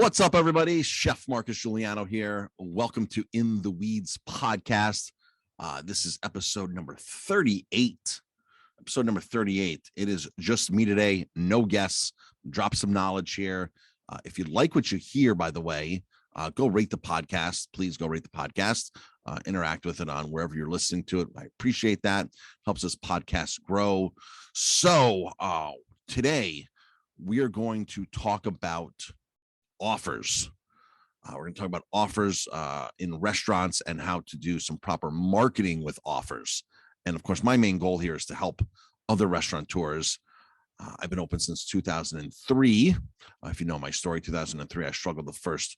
What's up, everybody? Chef Marcus Guiliano here. Welcome to In the Weeds podcast. This is episode number 38. It is just me today. No guests. Drop some knowledge here. If you like what you hear, by the way, go rate the podcast. Please go rate the podcast. Interact with it on wherever you're listening to it. I appreciate that. Helps us podcast grow. So today we are going to talk about offers. We're going to talk about offers in restaurants and how to do some proper marketing with offers. And of course, my main goal here is to help other restaurateurs. I've been open since 2003. If you know my story, 2003, I struggled the first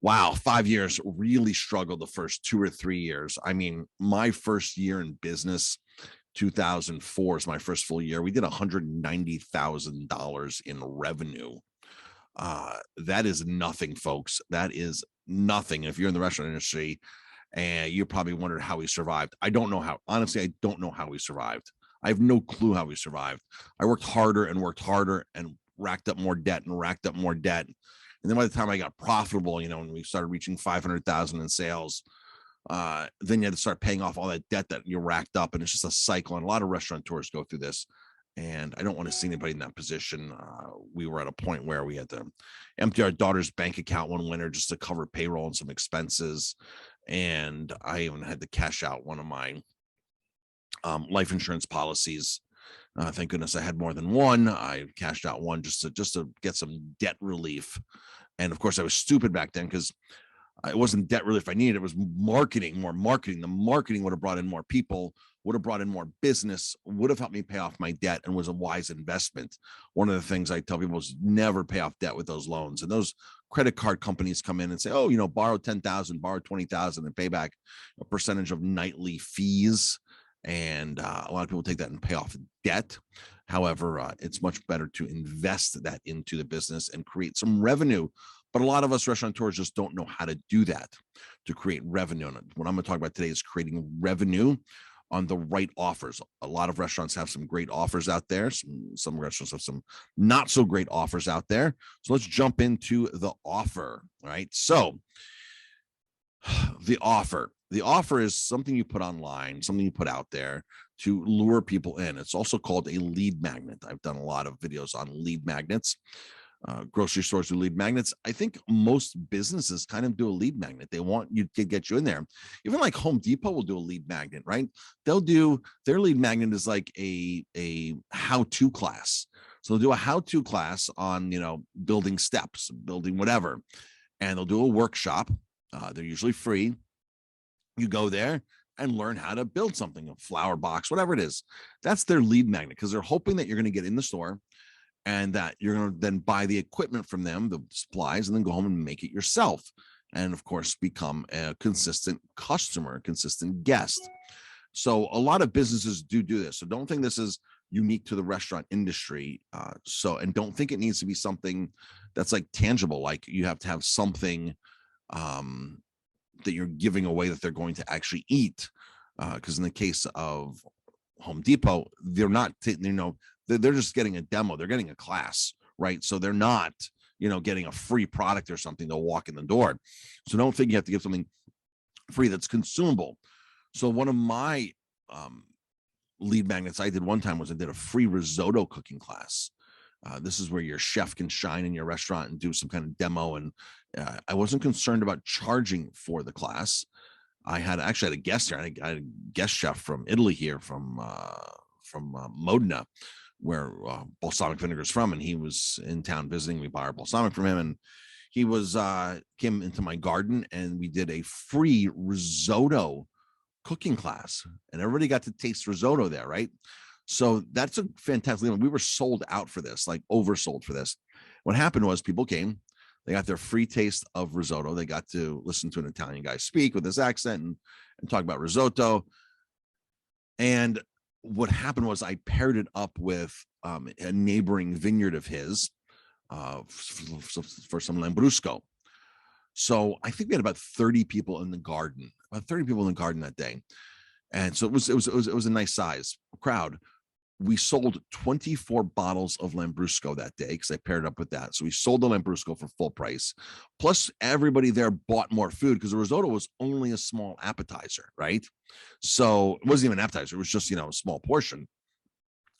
5 years, really struggled the first 2 or 3 years. I mean, my first year in business, 2004 is my first full year. We did $190,000 in revenue. That is nothing, folks. That is nothing. If you're in the restaurant industry and you probably wondered how we survived, I don't know how. Honestly, I don't know how we survived. I have no clue how we survived. I worked harder and racked up more debt. And then by the time I got profitable, when we started reaching 500,000 in sales, then you had to start paying off all that debt that you racked up. And it's just a cycle. And a lot of restaurateurs go through this. And I don't want to see anybody in that position. We were at a point where we had to empty our daughter's bank account one winter just to cover payroll and some expenses. And I even had to cash out one of my life insurance policies. Thank goodness I had more than one. I cashed out one just to get some debt relief. And of course, I was stupid back then because it wasn't debt relief I needed. It was marketing, more marketing. The marketing would have brought in more people, would have brought in more business, would have helped me pay off my debt, and was a wise investment. One of the things I tell people is never pay off debt with those loans. And those credit card companies come in and say, oh, borrow 10,000, borrow 20,000 and pay back a percentage of nightly fees. And a lot of people take that and pay off debt. However, it's much better to invest that into the business and create some revenue. But a lot of us restaurateurs just don't know how to do that, to create revenue. And what I'm going to talk about today is creating revenue on the right offers. A lot of restaurants have some great offers out there. Some restaurants have some not so great offers out there. So let's jump into the offer. All right. So the offer is something you put online, something you put out there to lure people in. It's also called a lead magnet. I've done a lot of videos on lead magnets. Grocery stores do lead magnets. I think most businesses kind of do a lead magnet. They want you to get you in there. Even like Home Depot will do a lead magnet, right? They'll do their lead magnet is like a how-to class. So they'll do a how-to class on, building steps, building whatever. And they'll do a workshop. They're usually free. You go there and learn how to build something, a flower box, whatever it is. That's their lead magnet because they're hoping that you're going to get in the store and that you're going to then buy the equipment from them, the supplies, and then go home and make it yourself. And of course, become a consistent customer, a consistent guest. So a lot of businesses do this. So don't think this is unique to the restaurant industry. And don't think it needs to be something that's like tangible, like you have to have something that you're giving away that they're going to actually eat. Because in the case of Home Depot, they're not, they're just getting a demo. They're getting a class, right? So they're not, getting a free product or something to walk in the door. So don't think you have to give something free that's consumable. So one of my lead magnets I did one time was I did a free risotto cooking class. This is where your chef can shine in your restaurant and do some kind of demo. And I wasn't concerned about charging for the class. I had a guest here. I had a guest chef from Italy here, from Modena, where balsamic vinegar is from, and he was in town visiting. We bought our balsamic from him, and he came into my garden, and we did a free risotto cooking class, and everybody got to taste risotto there, right? So that's a fantastic. We were sold out for this, like oversold for this. What happened was people came, they got their free taste of risotto. They got to listen to an Italian guy speak with his accent and talk about risotto. And what happened was I paired it up with a neighboring vineyard of his for some Lambrusco. So I think we had about 30 people in the garden, that day. And so it was a nice size crowd. We sold 24 bottles of Lambrusco that day because I paired up with that. So we sold the Lambrusco for full price. Plus, everybody there bought more food because the risotto was only a small appetizer, right? So it wasn't even an appetizer. It was just, a small portion.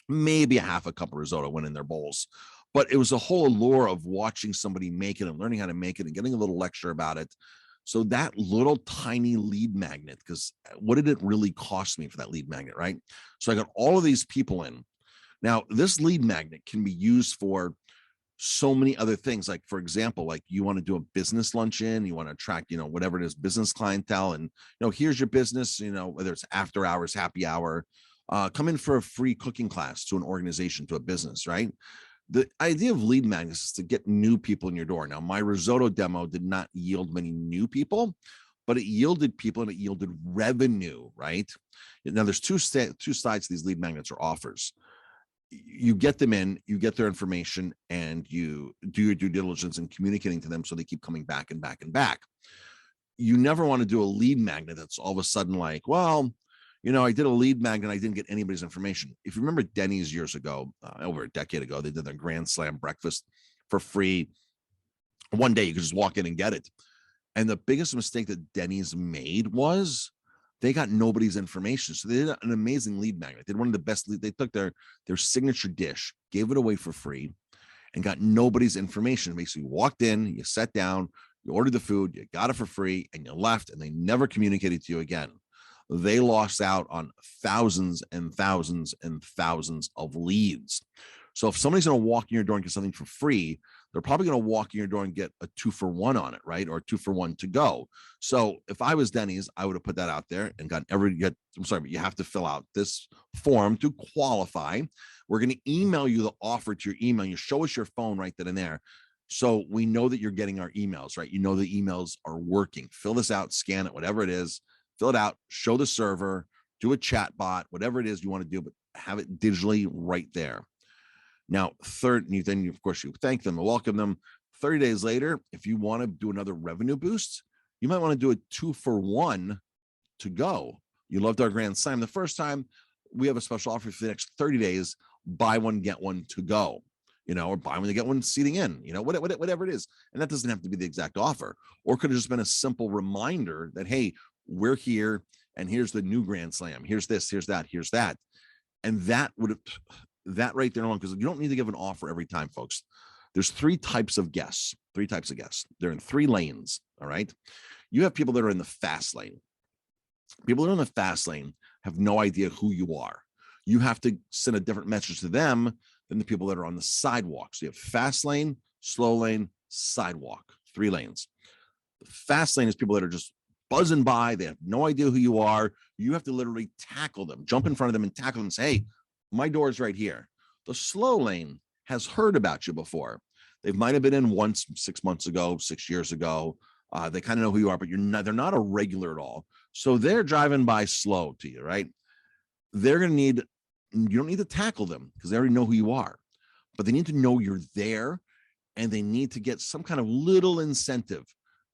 Maybe a half a cup of risotto went in their bowls. But it was a whole allure of watching somebody make it and learning how to make it and getting a little lecture about it. So that little tiny lead magnet, because what did it really cost me for that lead magnet, right? So I got all of these people in. Now, this lead magnet can be used for so many other things. Like, for example, like you want to do a business luncheon, you want to attract, whatever it is, business clientele. And, here's your business, whether it's after hours, happy hour, come in for a free cooking class to an organization, to a business, right? The idea of lead magnets is to get new people in your door. Now, my risotto demo did not yield many new people, but it yielded people and it yielded revenue, right? Now, there's two sides to these lead magnets or offers. You get them in, you get their information, and you do your due diligence in communicating to them so they keep coming back and back and back. You never want to do a lead magnet that's all of a sudden like, well, I did a lead magnet, I didn't get anybody's information. If you remember Denny's years ago, over a decade ago, they did their Grand Slam breakfast for free. One day you could just walk in and get it. And the biggest mistake that Denny's made was they got nobody's information. So they did an amazing lead magnet. They did one of the best lead. They took their signature dish, gave it away for free, and got nobody's information. Basically, you walked in, you sat down, you ordered the food, you got it for free, and you left, and they never communicated to you again. They lost out on thousands and thousands and thousands of leads. So if somebody's going to walk in your door and get something for free, they're probably going to walk in your door and get a 2-for-1 on it, right? Or 2-for-1 to go. So if I was Denny's, I would have put that out there and gotten I'm sorry, but you have to fill out this form to qualify. We're going to email you the offer to your email. You show us your phone right then and there. So we know that you're getting our emails, right? You know the emails are working. Fill this out, scan it, whatever it is. Fill it out, show the server, do a chat bot, whatever it is you want to do, but have it digitally right there. Now, then of course, you thank them and welcome them. 30 days later, if you want to do another revenue boost, you might want to do a 2-for-1 to go. You loved our Grand Slam the first time. We have a special offer for the next 30 days, buy one, get one to go. Or buy one to get one seating in, whatever it is. And that doesn't have to be the exact offer. Or could have just been a simple reminder that, hey, we're here and here's the new Grand Slam. Here's this, here's that, here's that. And that right there alone, because you don't need to give an offer every time, folks. There's three types of guests. They're in 3 lanes. All right. You have people that are in the fast lane. People that are in the fast lane have no idea who you are. You have to send a different message to them than the people that are on the sidewalk. So you have fast lane, slow lane, sidewalk, 3 lanes. The fast lane is people that are just buzzing by. They have no idea who you are. You have to literally tackle them, jump in front of them and tackle them and say, hey, my door's right here. The slow lane has heard about you before. They might have been in once 6 months ago, 6 years ago. They kind of know who you are, but they're not a regular at all. So they're driving by slow to you, right? You don't need to tackle them because they already know who you are, but they need to know you're there and they need to get some kind of little incentive.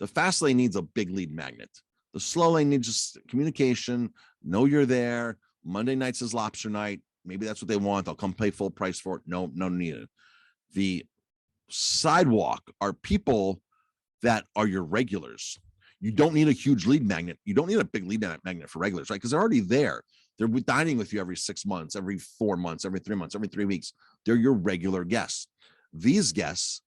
The fast lane needs a big lead magnet. The slow lane needs just communication, know you're there. Monday nights is lobster night. Maybe that's what they want. They'll come pay full price for it. No needed. The sidewalk are people that are your regulars. You don't need a huge lead magnet. You don't need a big lead magnet for regulars, right? Because they're already there. They're dining with you every 6 months, every 4 months, every 3 months, every 3 weeks. They're your regular guests. These guests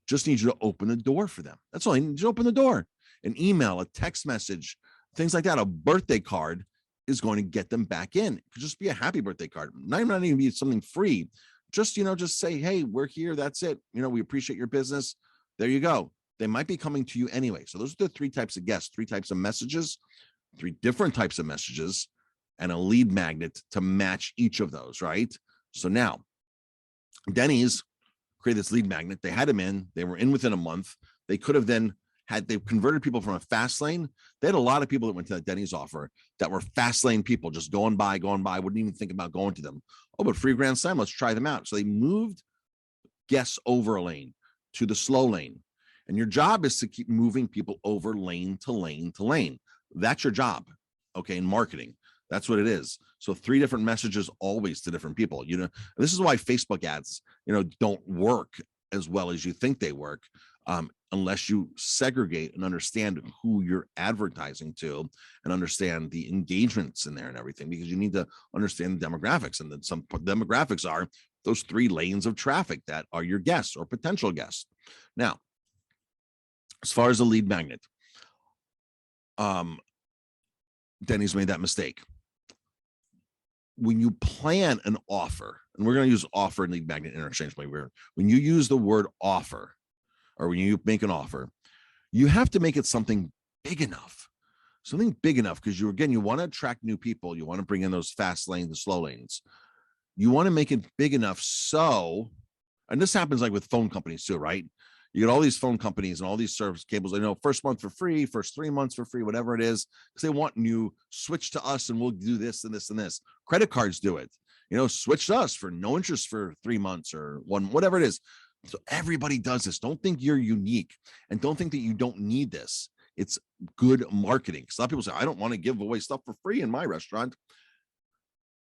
just need you to open the door for them. That's all. You need to open the door. An email, a text message, things like that. A birthday card is going to get them back in. It could just be a happy birthday card. Not even be something free. Just say, hey, we're here. That's it. We appreciate your business. There you go. They might be coming to you anyway. So those are the 3 types of guests, 3 types of messages, 3 different types of messages, and a lead magnet to match each of those, right? So now, Denny's created this lead magnet. They had them in. They were in within a month. They could have then they've converted people from a fast lane. They had a lot of people that went to that Denny's offer that were fast lane people, just going by, wouldn't even think about going to them. Oh, but free Grand Slam, let's try them out. So they moved guests over a lane to the slow lane. And your job is to keep moving people over lane to lane to lane. That's your job, okay, in marketing. That's what it is. So 3 different messages always to different people. This is why Facebook ads, don't work as well as you think they work, unless you segregate and understand who you're advertising to and understand the engagements in there and everything, because you need to understand the demographics. And then some demographics are those 3 lanes of traffic that are your guests or potential guests. Now, as far as the lead magnet, Denny's made that mistake. When you plan an offer, and we're going to use offer and lead magnet interchangeably, when you use the word offer, or when you make an offer, you have to make it something big enough, because you want to attract new people. You want to bring in those fast lanes, the slow lanes. You want to make it big enough so, and this happens like with phone companies too, right? You get all these phone companies and all these service cables. I know first month for free, first 3 months for free, whatever it is, because they want you switch to us and we'll do this and this and this. Credit cards do it. Switch to us for no interest for 3 months or whatever it is. So everybody does this. Don't think you're unique, and don't think that you don't need this. It's good marketing. Because a lot of people say, I don't want to give away stuff for free in my restaurant.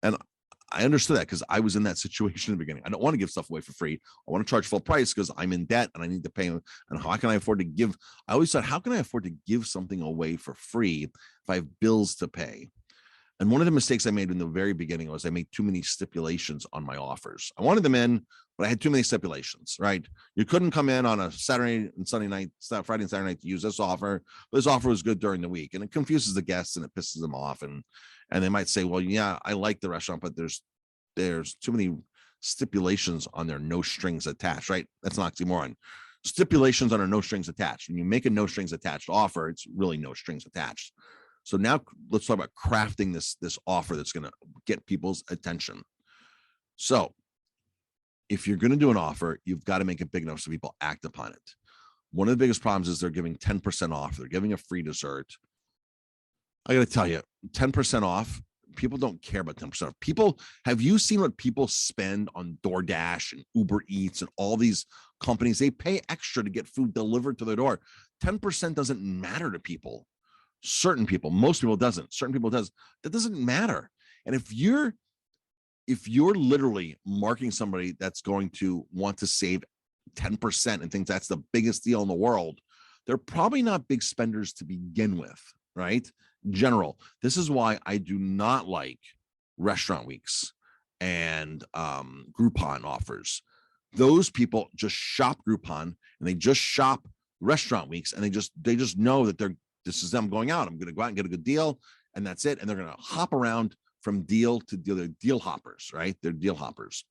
And I understood that, because I was in that situation in the beginning. I don't want to give stuff away for free. I want to charge full price because I'm in debt and I need to pay. And how can I afford to give? I always thought, how can I afford to give something away for free if I have bills to pay? And one of the mistakes I made in the very beginning was I made too many stipulations on my offers. I wanted them in, but I had too many stipulations, right? You couldn't come in on a Saturday and Sunday night, Friday and Saturday night to use this offer. But this offer was good during the week, and it confuses the guests and it pisses them off. And they might say, well, yeah, I like the restaurant, but there's too many stipulations on there, no strings attached, right? That's an oxymoron. Stipulations on a no strings attached. When you make a no strings attached offer, it's really no strings attached. So now let's talk about crafting this offer that's going to get people's attention. So if you're going to do an offer, you've got to make it big enough so people act upon it. One of the biggest problems is they're giving 10% off. They're giving a free dessert. I got to tell you, 10% off, people don't care about 10% off. Have you seen what people spend on DoorDash and Uber Eats and all these companies? They pay extra to get food delivered to their door. 10% doesn't matter to people. Certain people, most people doesn't. Certain people does. That doesn't matter. And if you're literally marketing somebody that's going to want to save 10% and think that's the biggest deal in the world, they're probably not big spenders to begin with, right? General. This is why I do not like restaurant weeks and Groupon offers. Those people just shop Groupon and they just shop restaurant weeks, and they just know that this is them going out. I'm going to go out and get a good deal, and that's it. And they're going to hop around from deal to deal. They're deal hoppers, right? They're deal hoppers.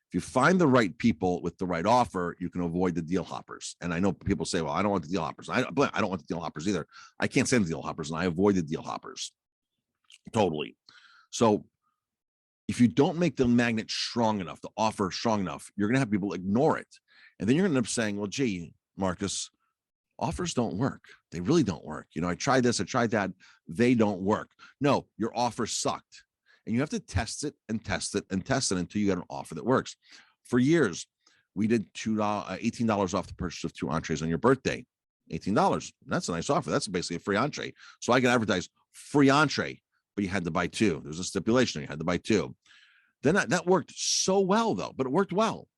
If you find the right people with the right offer, you can avoid the deal hoppers. And I know people say, well, I don't want the deal hoppers. I don't want the deal hoppers either. I can't stand the deal hoppers, and I avoid the deal hoppers totally. So if you don't make the magnet strong enough, the offer strong enough, you're going to have people ignore it. And then you're going to end up saying, well, gee, Marcus, offers don't work. They really don't work. I tried this, I tried that. They don't work. No, your offer sucked. And you have to test it and test it and test it until you get an offer that works. For years, we did $18 off the purchase of 2 entrees on your birthday. $18. That's a nice offer. That's basically a free entree. So I can advertise free entree, but you had to buy 2. There's a stipulation. You had to buy 2. Then that worked so well, though, but it worked well.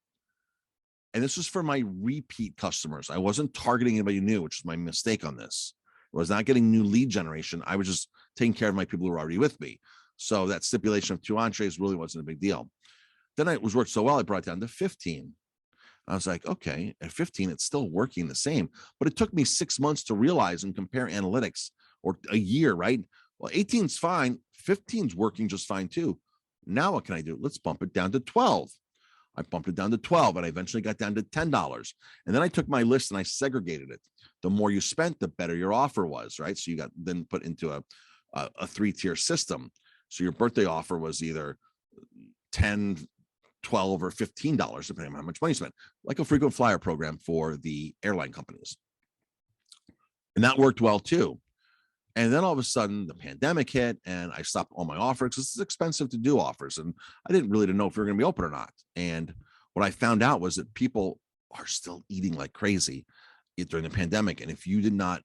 And this was for my repeat customers. I wasn't targeting anybody new, which is my mistake on this. I was not getting new lead generation. I was just taking care of my people who were already with me. So that stipulation of 2 entrees really wasn't a big deal. Then it was worked so well, I brought it down to 15. I was like, okay, at 15, it's still working the same. But it took me 6 months to realize and compare analytics, or a year, right? Well, 18's fine. 15's working just fine too. Now what can I do? Let's bump it down to 12. I bumped it down to 12, and I eventually got down to $10. And then I took my list and I segregated it. The more you spent, the better your offer was, right? So you got then put into a 3-tier system. So your birthday offer was either 10, 12, or $15, depending on how much money you spent, like a frequent flyer program for the airline companies. And that worked well too. And then all of a sudden the pandemic hit and I stopped all my offers. It's expensive to do offers. And I didn't really know if we were going to be open or not. And what I found out was that people are still eating like crazy during the pandemic. And if you did not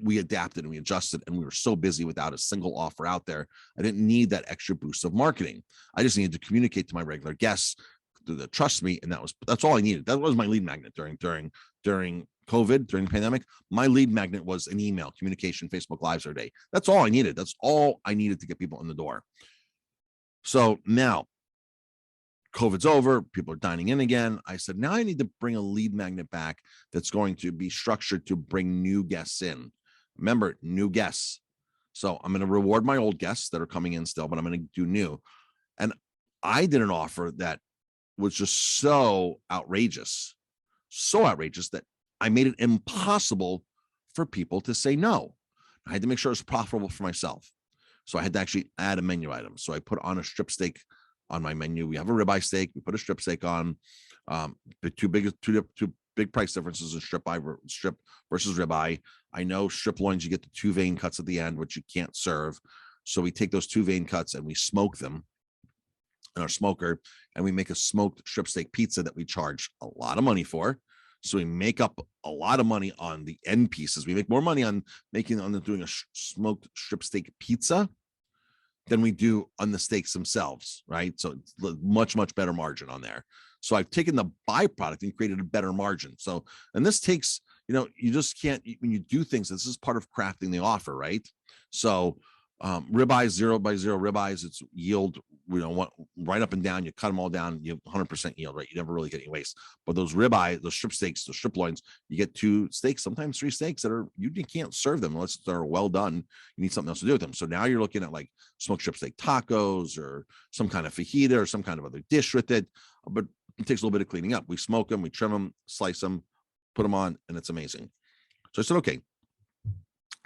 we adapted and we adjusted, and we were so busy without a single offer out there. I didn't need that extra boost of marketing. I just needed to communicate to my regular guests that trust me, and that's all I needed. That was my lead magnet during COVID, during the pandemic. My lead magnet was an email, communication, Facebook Lives every day. That's all I needed. That's all I needed to get people in the door. So now COVID's over, people are dining in again. I said, now I need to bring a lead magnet back that's going to be structured to bring new guests in. Remember, new guests. So I'm going to reward my old guests that are coming in still, but I'm going to do new. And I did an offer that was just so outrageous that I made it impossible for people to say no. I had to make sure it was profitable for myself. So I had to actually add a menu item. So I put on a strip steak on my menu. We have a ribeye steak. We put a strip steak on. The two big price differences in strip versus ribeye. I know strip loins, you get the 2 vein cuts at the end, which you can't serve. So we take those 2 vein cuts and we smoke them in our smoker, and we make a smoked strip steak pizza that we charge a lot of money for. So we make up a lot of money on the end pieces. We make more money on doing a smoked strip steak pizza than we do on the steaks themselves, right? So it's much, much better margin on there. So I've taken the byproduct and created a better margin. So, and this takes, you just can't, when you do things, this is part of crafting the offer, right? So ribeyes, 0x0 ribeyes, it's yield, right up and down. You cut them all down, you have 100% yield, right? You never really get any waste. But those ribeye, those strip steaks, those strip loins, you get 2 steaks, sometimes 3 steaks that you can't serve them unless they're well done. You need something else to do with them. So now you're looking at like smoked strip steak tacos or some kind of fajita or some kind of other dish with it. But it takes a little bit of cleaning up. We smoke them, we trim them, slice them, put them on, and it's amazing. So I said, okay,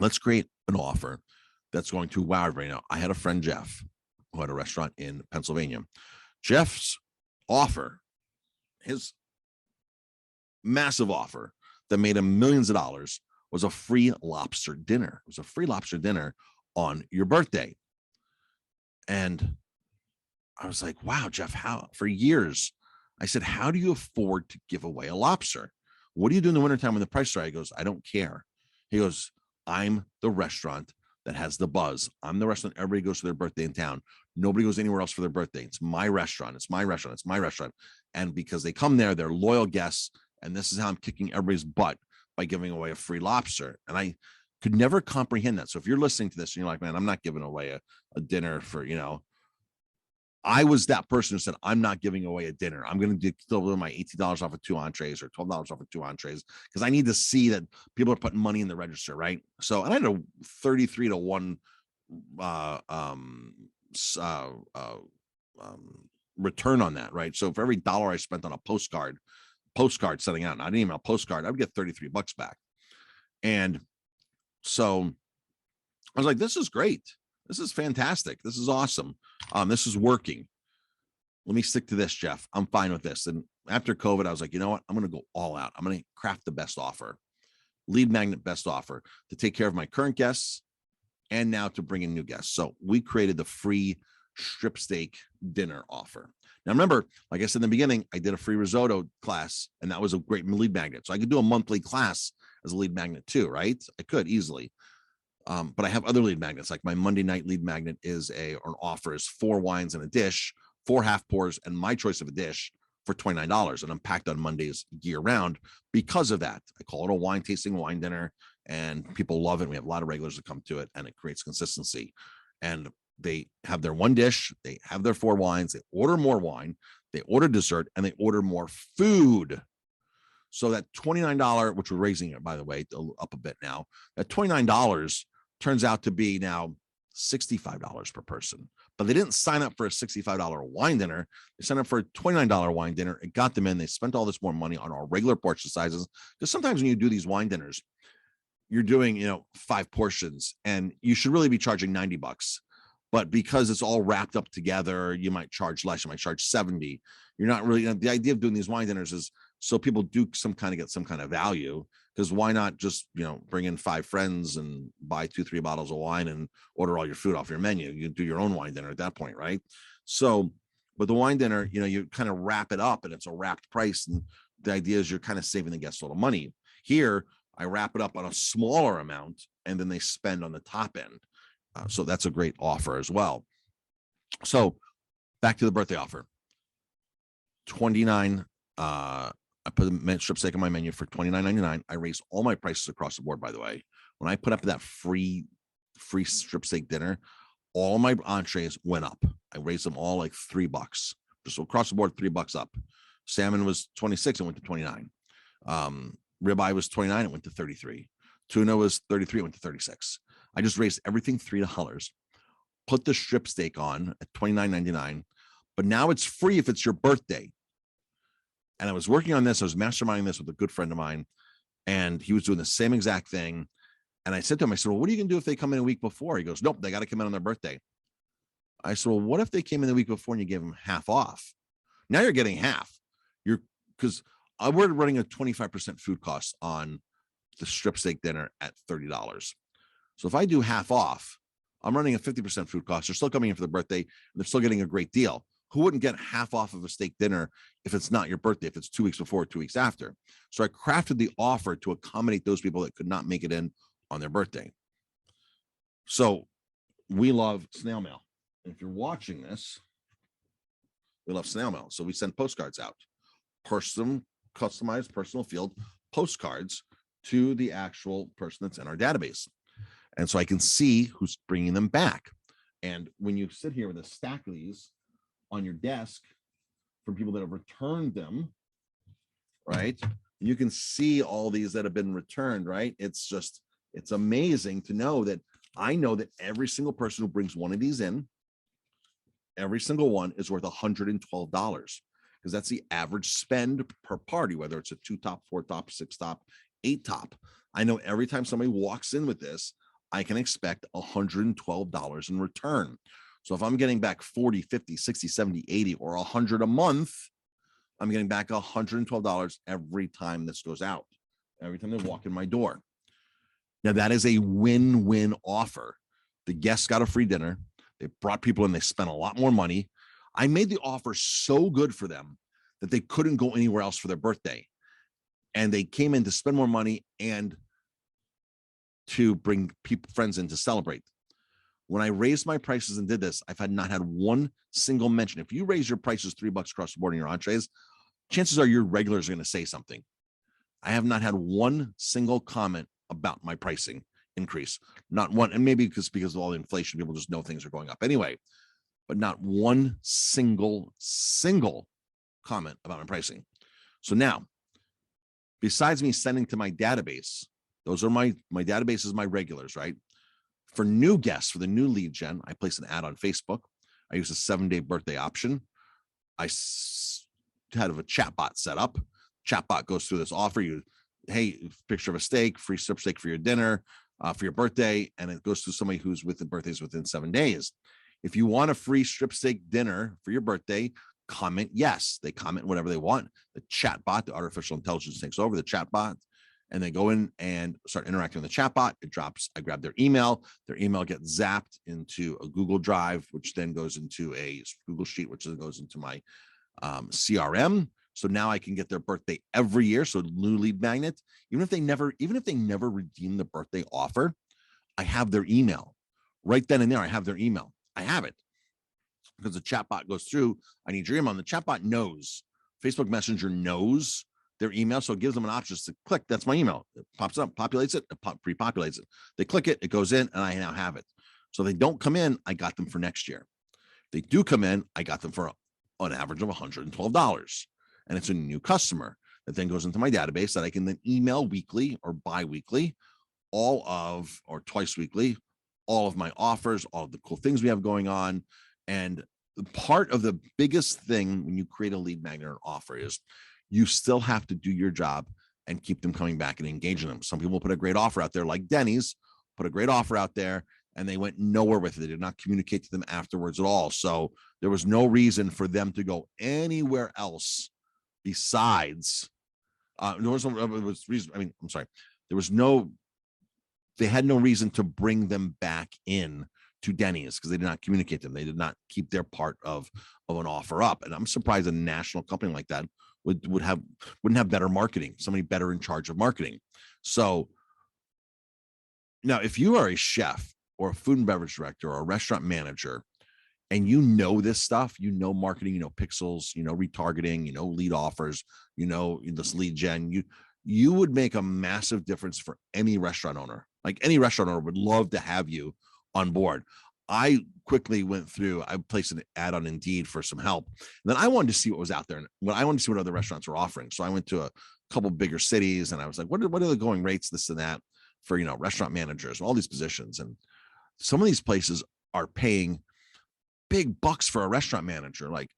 let's create an offer that's going to wow everybody. Now, I had a friend, Jeff, who had a restaurant in Pennsylvania. Jeff's offer, his massive offer that made him millions of dollars, was a free lobster dinner. It was a free lobster dinner on your birthday. And I was like, wow, Jeff, how? For years, I said, how do you afford to give away a lobster? What do you do in the wintertime when the price is right? He goes, I don't care. He goes, I'm the restaurant that has the buzz. I'm the restaurant everybody goes to their birthday in town. Nobody goes anywhere else for their birthday. It's my restaurant. It's my restaurant. It's my restaurant. And because they come there, they're loyal guests. And this is how I'm kicking everybody's butt, by giving away a free lobster. And I could never comprehend that. So if you're listening to this and you're like, man, I'm not giving away a dinner for, I was that person who said, I'm not giving away a dinner. I'm going to deliver my $18 off of 2 entrees or $12 off of 2 entrees, because I need to see that people are putting money in the register, right? So, and I had a 33 to 1 return on that, right? So for every dollar I spent on a postcard sending out, not an email, postcard, I would get $33 back. And so I was like, this is great. This is fantastic. This is awesome. This is working. Let me stick to this, Jeff. I'm fine with this. And after COVID, I was like, you know what? I'm going to go all out. I'm going to craft the best offer, lead magnet best offer, to take care of my current guests and now to bring in new guests. So we created the free strip steak dinner offer. Now, remember, like I said in the beginning, I did a free risotto class, and that was a great lead magnet. So I could do a monthly class as a lead magnet too, right? I could easily. But I have other lead magnets. Like my Monday night lead magnet is an offer is 4 wines and a dish, 4 half pours, and my choice of a dish for $29. And I'm packed on Mondays year round because of that. I call it a wine tasting wine dinner, and people love it. We have a lot of regulars that come to it, and it creates consistency. And they have their 1 dish, they have their 4 wines, they order more wine, they order dessert, and they order more food. So that $29, which we're raising it, by the way, up a bit now, that $29 turns out to be now $65 per person. But they didn't sign up for a $65 wine dinner. They signed up for a $29 wine dinner. It got them in. They spent all this more money on our regular portion sizes. Because sometimes when you do these wine dinners, you're doing, 5 portions, and you should really be charging $90. But because it's all wrapped up together, you might charge less. You might charge 70. You're not really, the idea of doing these wine dinners is so people do get some kind of value. Because why not just, bring in 5 friends and buy 2-3 bottles of wine and order all your food off your menu? You do your own wine dinner at that point, right? So, but the wine dinner, you kind of wrap it up, and it's a wrapped price. And the idea is you're kind of saving the guests a little money. Here, I wrap it up on a smaller amount, and then they spend on the top end. So that's a great offer as well. So back to the birthday offer. 29. I put a strip steak on my menu for $29.99. I raised all my prices across the board, by the way. When I put up that free strip steak dinner, all my entrees went up. I raised them all like $3, just across the board, $3 up. Salmon was 26 and went to 29. Ribeye was 29, it went to 33. Tuna was 33, it went to 36. I just raised everything $3. Put the strip steak on at $29.99, but now it's free if it's your birthday. And I was working on this. I was masterminding this with a good friend of mine, and he was doing the same exact thing. And I said to him, I said, well, what are you going to do if they come in a week before? He goes, nope, they got to come in on their birthday. I said, well, what if they came in the week before and you gave them half off? Now you're getting half. Because we're running a 25% food cost on the strip steak dinner at $30. So if I do half off, I'm running a 50% food cost. They're still coming in for the birthday, and they're still getting a great deal. Who wouldn't get half off of a steak dinner if it's not your birthday, if it's 2 weeks before, 2 weeks after? So I crafted the offer to accommodate those people that could not make it in on their birthday. So we love snail mail. And if you're watching this, we love snail mail. So we send postcards out, customized personal field postcards to the actual person that's in our database. And so I can see who's bringing them back. And when you sit here with a stack of these on your desk from people that have returned them, right? You can see all these that have been returned, right? It's amazing to know that I know that every single person who brings one of these in, every single one is worth $112, because that's the average spend per party, whether it's a 2-top, 4-top, 6-top, 8-top. I know every time somebody walks in with this, I can expect $112 in return. So if I'm getting back 40, 50, 60, 70, 80, or 100 a month, I'm getting back $112 every time this goes out, every time they walk in my door. Now that is a win-win offer. The guests got a free dinner. They brought people in. They spent a lot more money. I made the offer so good for them that they couldn't go anywhere else for their birthday. And they came in to spend more money and to bring friends in to celebrate. When I raised my prices and did this, I've not had one single mention. If you raise your prices $3 across the board in your entrees, chances are your regulars are going to say something. I have not had one single comment about my pricing increase. Not one. And maybe because of all the inflation, people just know things are going up anyway, but not one single comment about my pricing. So now, besides me sending to my database, those are my database is my regulars, right? For new guests, for the new lead gen, I place an ad on Facebook. I use a 7-day birthday option. I had a chatbot set up. Chatbot goes through this offer. Hey, picture of a steak, free strip steak for your dinner, for your birthday, and it goes to somebody who's with the birthdays within 7 days. If you want a free strip steak dinner for your birthday, comment yes. They comment whatever they want. The chatbot, the artificial intelligence, takes over the chatbot, and they go in and start interacting with the chatbot. It drops. I grab their email. Their email gets zapped into a Google Drive, which then goes into a Google Sheet, which then goes into my CRM. So now I can get their birthday every year. So new lead magnet, even if they never redeem the birthday offer, I have their email right then and there. I have their email. I have it because the chatbot goes through. I need your email. And the chatbot knows, Facebook Messenger knows their email. So it gives them an option to click. That's my email. It pops up, populates it, pre-populates it. They click it, it goes in, and I now have it. So they don't come in, I got them for next year. They do come in, I got them for an average of $112. And it's a new customer that then goes into my database that I can then email weekly or bi-weekly, or twice weekly, all of my offers, all of the cool things we have going on. And part of the biggest thing when you create a lead magnet or offer is you still have to do your job and keep them coming back and engaging them. Some people put a great offer out there, like Denny's put a great offer out there, and they went nowhere with it. They did not communicate to them afterwards at all. So there was no reason for them to go anywhere else besides they had no reason to bring them back in to Denny's because they did not communicate them. They did not keep their part of an offer up. And I'm surprised a national company like that wouldn't have better marketing, somebody better in charge of marketing. So now, if you are a chef or a food and beverage director or a restaurant manager, and you know this stuff, you know marketing, you know pixels, you know retargeting, you know lead offers, you know this lead gen, you would make a massive difference for any restaurant owner. Like any restaurant owner would love to have you on board. I quickly went through, I placed an ad on Indeed for some help. And then I wanted to see what was out there. And when I wanted to see what other restaurants were offering. So I went to a couple bigger cities and I was like, what are the going rates, this and that, for, you know, restaurant managers, all these positions. And some of these places are paying big bucks for a restaurant manager, like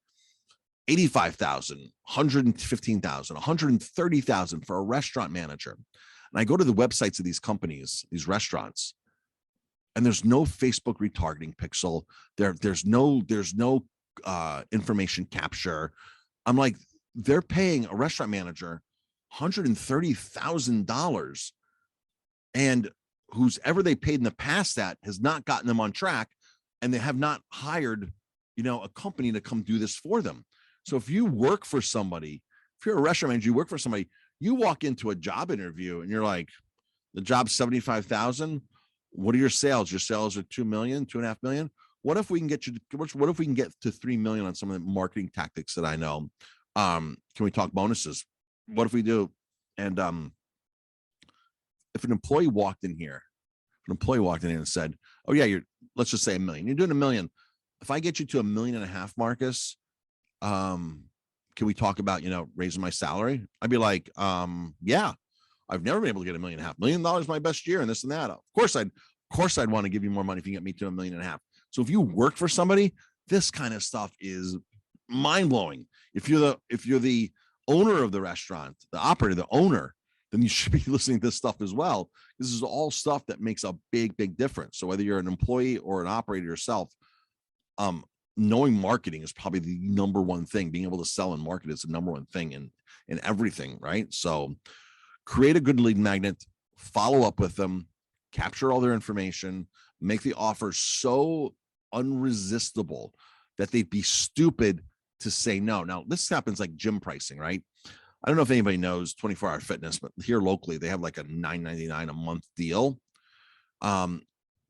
85,000, 115,000, 130,000 for a restaurant manager. And I go to the websites of these companies, these restaurants, and there's no Facebook retargeting pixel. There's no information capture. I'm like, they're paying a restaurant manager $130,000, and who's ever they paid in the past that has not gotten them on track, and they have not hired, you know, a company to come do this for them. So if you work for somebody, if you're a restaurant manager, you work for somebody, you walk into a job interview and you're like, the job's 75,000. What are your sales? Your sales are 2 million, 2.5 million. What if we can get you to, what if we can get to 3 million on some of the marketing tactics that I know? Can we talk bonuses? What if we do? And if an employee walked in here and said, oh yeah, let's just say $1 million. You're doing $1 million. If I get you to $1.5 million, Marcus, can we talk about, you know, raising my salary? I'd be like, yeah, I've never been able to get $1.5 million. $1 million my best year and this and that. Of course I'd want to give you more money if you get me to $1.5 million. So if you work for somebody, this kind of stuff is mind blowing. If you're the owner of the restaurant, the operator, the owner, then you should be listening to this stuff as well. This is all stuff that makes a big, big difference. So whether you're an employee or an operator yourself, knowing marketing is probably the number one thing. Being able to sell and market is the number one thing in everything, right? So create a good lead magnet, follow up with them, capture all their information, make the offer so unresistible that they'd be stupid to say no. Now, this happens like gym pricing, right? I don't know if anybody knows 24-hour fitness, but here locally, they have like a $9.99 a month deal.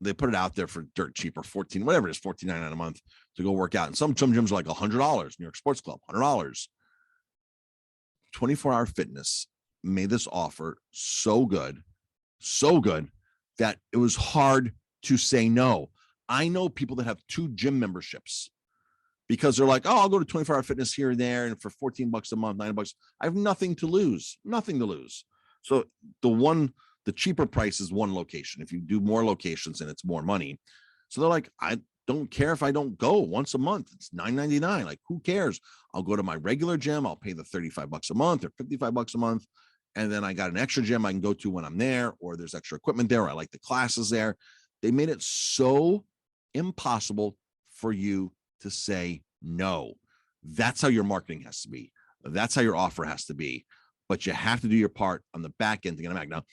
They put it out there for dirt cheap, or whatever it is, $14.99 a month to go work out. And some gyms are like $100, New York Sports Club, $100. 24-hour fitness made this offer so good that it was hard to say no. I know people that have 2 gym memberships because they're like, oh, I'll go to 24-hour fitness here and there, and for $14 a month, $9, I have nothing to lose. So the cheaper price is one location. If you do more locations, then it's more money. So they're like, I don't care if I don't go once a month. It's $9.99. Like, who cares? I'll go to my regular gym. I'll pay the $35 a month or $55 a month. And then I got an extra gym I can go to when I'm there, or there's extra equipment there, or I like the classes there. They made it so impossible for you to say no. That's how your marketing has to be. That's how your offer has to be. But you have to do your part on the back end to get them back. Now,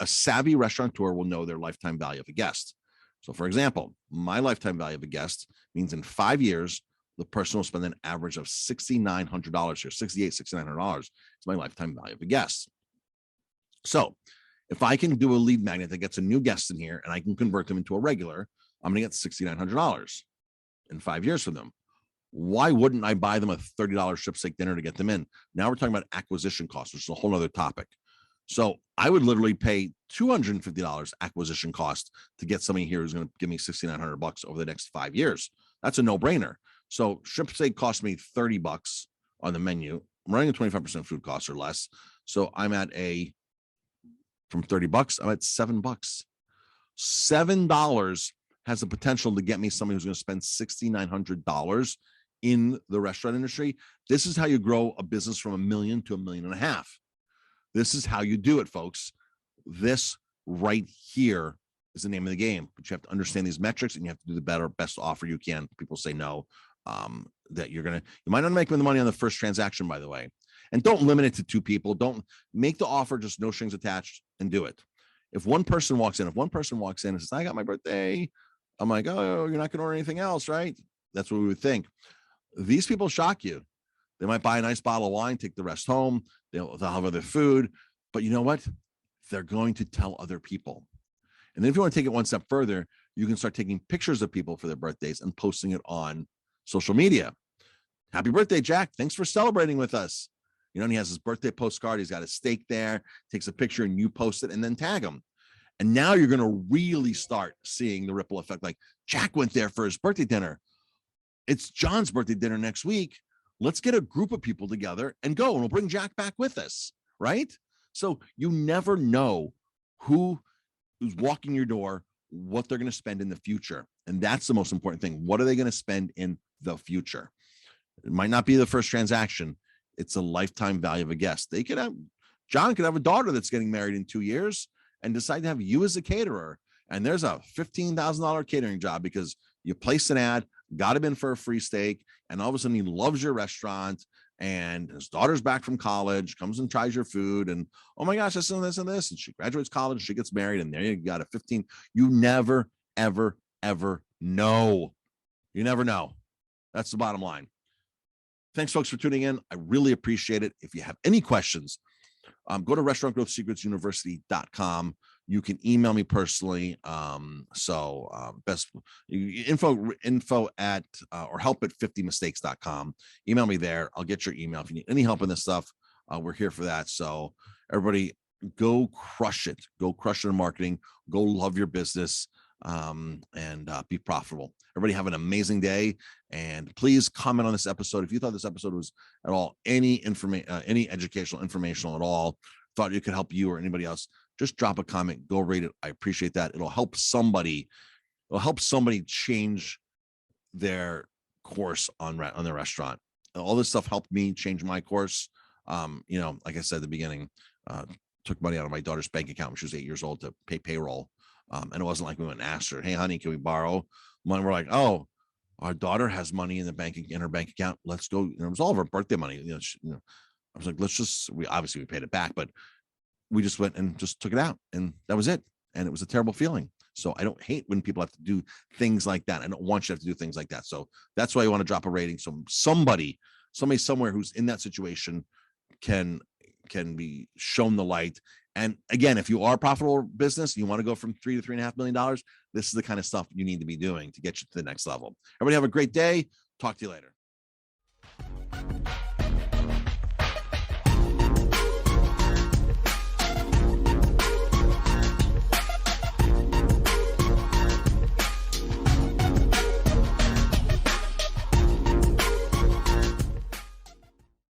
a savvy restaurateur will know their lifetime value of a guest. So, for example, my lifetime value of a guest means in 5 years, the person will spend an average of $6,900 here, $6,900 is my lifetime value of a guest. So if I can do a lead magnet that gets a new guest in here and I can convert them into a regular, I'm going to get $6,900 in 5 years from them. Why wouldn't I buy them a $30 strip steak dinner to get them in? Now we're talking about acquisition costs, which is a whole other topic. So I would literally pay $250 acquisition cost to get somebody here who's going to give me $6,900 over the next 5 years. That's a no-brainer. So shrimp steak cost me $30 on the menu. I'm running a 25% food cost or less. So I'm at from $30, I'm at $7. $7 has the potential to get me somebody who's going to spend $6,900 in the restaurant industry. This is how you grow a business from $1 million to $1.5 million. This is how you do it, folks. This right here is the name of the game. But you have to understand these metrics, and you have to do the best offer you can. People say no. That you might not make the money on the first transaction, by the way. And don't limit it to 2 people. Don't make the offer just no strings attached and do it. If one person walks in and says, I got my birthday, I'm like, oh, you're not going to order anything else, right? That's what we would think. These people shock you. They might buy a nice bottle of wine, take the rest home. They'll have other food, but you know what? They're going to tell other people. And then if you want to take it one step further, you can start taking pictures of people for their birthdays and posting it on social media. Happy birthday, Jack. Thanks for celebrating with us. You know, and he has his birthday postcard. He's got a steak there, takes a picture and you post it and then tag him. And now you're going to really start seeing the ripple effect. Like, Jack went there for his birthday dinner. It's John's birthday dinner next week. Let's get a group of people together and go, and we'll bring Jack back with us, right? So you never know who's walking your door, what they're going to spend in the future. And that's the most important thing. What are they going to spend in the future? It might not be the first transaction. It's a lifetime value of a guest. John could have a daughter that's getting married in 2 years and decide to have you as a caterer. And there's a $15,000 catering job because you placed an ad, got him in for a free steak, and all of a sudden he loves your restaurant, and his daughter's back from college, comes and tries your food, and oh my gosh, this and this and this, and she graduates college, she gets married, and there you got a 15. You never, ever, ever know. You never know. That's the bottom line. Thanks, folks, for tuning in. I really appreciate it. If you have any questions, go to restaurantgrowthsecretsuniversity.com. You can email me personally. Best info at or help at 50mistakes.com. Email me there. I'll get your email. If you need any help in this stuff, we're here for that. So everybody, go crush it. Go crush it in marketing. Go love your business and be profitable. Everybody have an amazing day. And please comment on this episode. If you thought this episode was at all any educational, informational at all, thought it could help you or anybody else, just drop a comment, go rate it. I appreciate that. It'll help somebody change their course on their restaurant. All this stuff helped me change my course. Like I said at the beginning, took money out of my daughter's bank account when she was 8 years old to pay payroll. And it wasn't like we went and asked her, hey, honey, can we borrow money? We're like, oh, our daughter has money in her bank account. Let's go. And it was all of her birthday money. I was like, we obviously paid it back, but we just went and just took it out, and that was it. And it was a terrible feeling. So I don't hate when people have to do things like that. I don't want you to have to do things like that. So that's why you want to drop a rating. So somebody somewhere who's in that situation can be shown the light. And again, if you are a profitable business, you want to go from $3 to $3.5 million, this is the kind of stuff you need to be doing to get you to the next level. Everybody have a great day. Talk to you later.